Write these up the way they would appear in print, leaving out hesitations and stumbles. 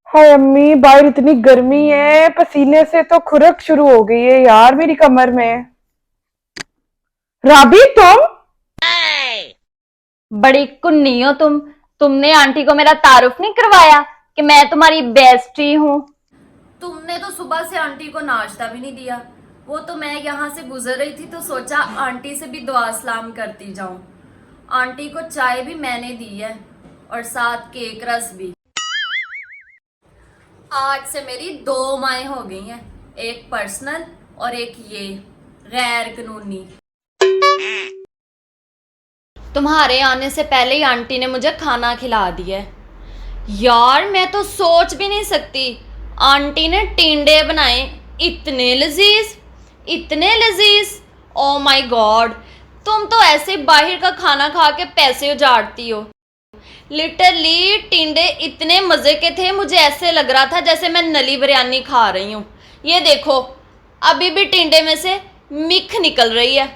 हाय अम्मी, बाहर इतनी गर्मी है, पसीने से तो खुरक शुरू हो गई है यार मेरी कमर में। राबी तुम। बड़ी कुन्नी हो तुम। तुमने आंटी को मेरा तारुफ नहीं करवाया कि मैं तुम्हारी बेस्टी हूँ। तुमने तो सुबह से आंटी को नाश्ता भी नहीं दिया। वो तो मैं यहाँ से गुजर रही थी तो सोचा आंटी से भी दुआ सलाम करती जाऊं। आंटी को चाय भी मैंने दी है और साथ केक रस भी। आज से मेरी दो माएँ हो गई हैं, एक पर्सनल और एक ये गैर कानूनी। तुम्हारे आने से पहले ही आंटी ने मुझे खाना खिला दिया है। यार मैं तो सोच भी नहीं सकती, आंटी ने टिंडे बनाए इतने लजीज, इतने लजीज। ओ माय गॉड, तुम तो ऐसे बाहर का खाना खा के पैसे उजाड़ती हो। लिटरली टिंडे इतने मजे के थे, मुझे ऐसे लग रहा था जैसे मैं नली बिरयानी खा रही हूँ। ये देखो, अभी भी टिंडे में से मिख निकल रही है।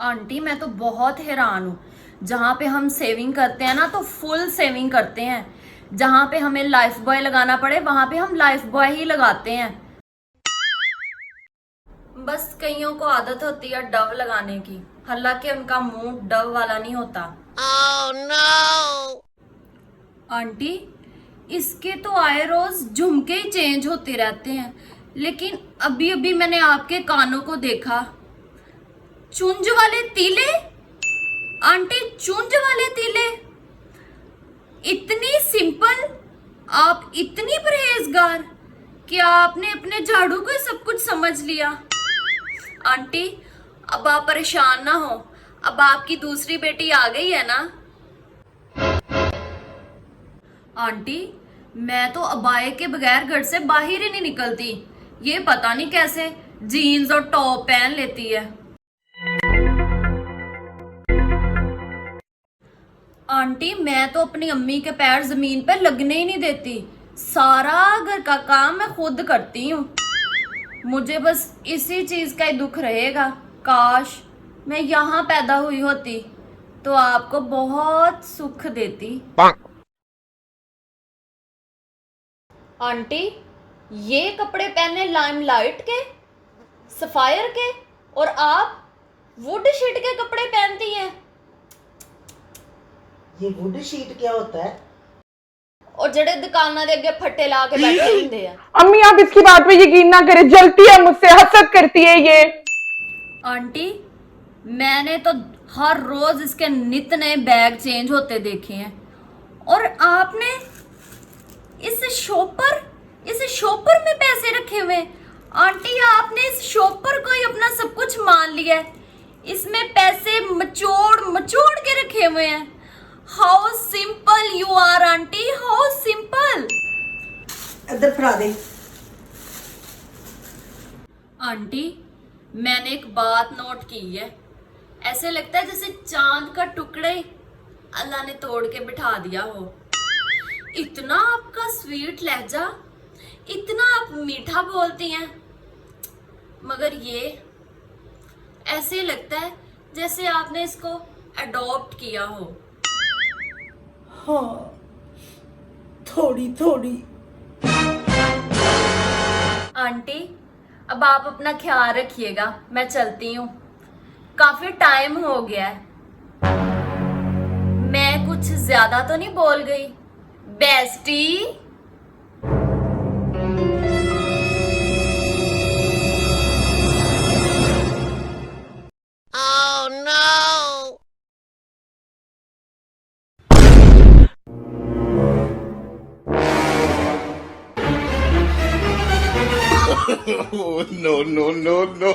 आंटी मैं तो बहुत हैरान हूँ। जहाँ पे हम सेविंग करते हैं ना तो फुल सेविंग करते हैं। जहाँ पे हमें लाइफ बॉय लगाना पड़े वहां पे हम लाइफ बॉय ही लगाते हैं। बस कईयों को आदत होती है डव लगाने की, हालांकि उनका मुंह डव वाला नहीं होता। Oh, no! आंटी इसके तो आए रोज झुमके ही चेंज होते रहते हैं, लेकिन अभी अभी मैंने आपके कानों को देखा। चुंज वाले तीले। आंटी चुंज वाले तीले। इतनी सिंपल, आप इतनी परहेजगार कि आपने अपने झाड़ू को सब कुछ समझ लिया। आंटी अब आप परेशान ना हो, अब आपकी दूसरी बेटी आ गई है ना। आंटी मैं तो अबाए के बगैर घर से बाहर ही नहीं निकलती। ये पता नहीं कैसे जीन्स और टॉप पहन लेती है। आंटी मैं तो अपनी अम्मी के पैर जमीन पर लगने ही नहीं देती। सारा घर का काम मैं खुद करती हूँ। मुझे बस इसी चीज का ही दुख रहेगा, काश मैं यहाँ पैदा हुई होती तो आपको बहुत सुख देती। आंटी ये कपड़े पहने लाइमलाइट के, सफायर के, और आप वुड शीट के कपड़े पहनती हैं। ये वुड शीट क्या होता है? और जड़े दुकाना दे अगे फट्टे ला के बैठे होंदे हैं। अम्मी आप इसकी बात पे यकीन ना करें, जलती है मुझसे, हसद करती है ये। आंटी मैंने तो हर रोज इसके नित नए बैग चेंज होते देखे हैं, और आपने इस शॉपर में पैसे रखे हुए। आंटी आपने इस शॉपर को ही अपना सब कुछ मान लिया है। इसमें पैसे मचोड़ मचोड़ के रखे हुए हैं। How simple you are aunty, how simple. इधर फड़ा दे। आंटी मैंने एक बात नोट की है, ऐसे लगता है जैसे चांद का टुकड़े अल्लाह ने तोड़ के बिठा दिया हो। इतना आपका स्वीट लहजा, इतना आप मीठा बोलती हैं, मगर ये ऐसे लगता है जैसे आपने इसको अडॉप्ट किया हो। हाँ, थोड़ी थोड़ी। आंटी अब आप अपना ख्याल रखिएगा, मैं चलती हूँ, काफी टाइम हो गया है। मैं कुछ ज्यादा तो नहीं बोल गई bestie? Oh, no! Oh, no, no, no, no.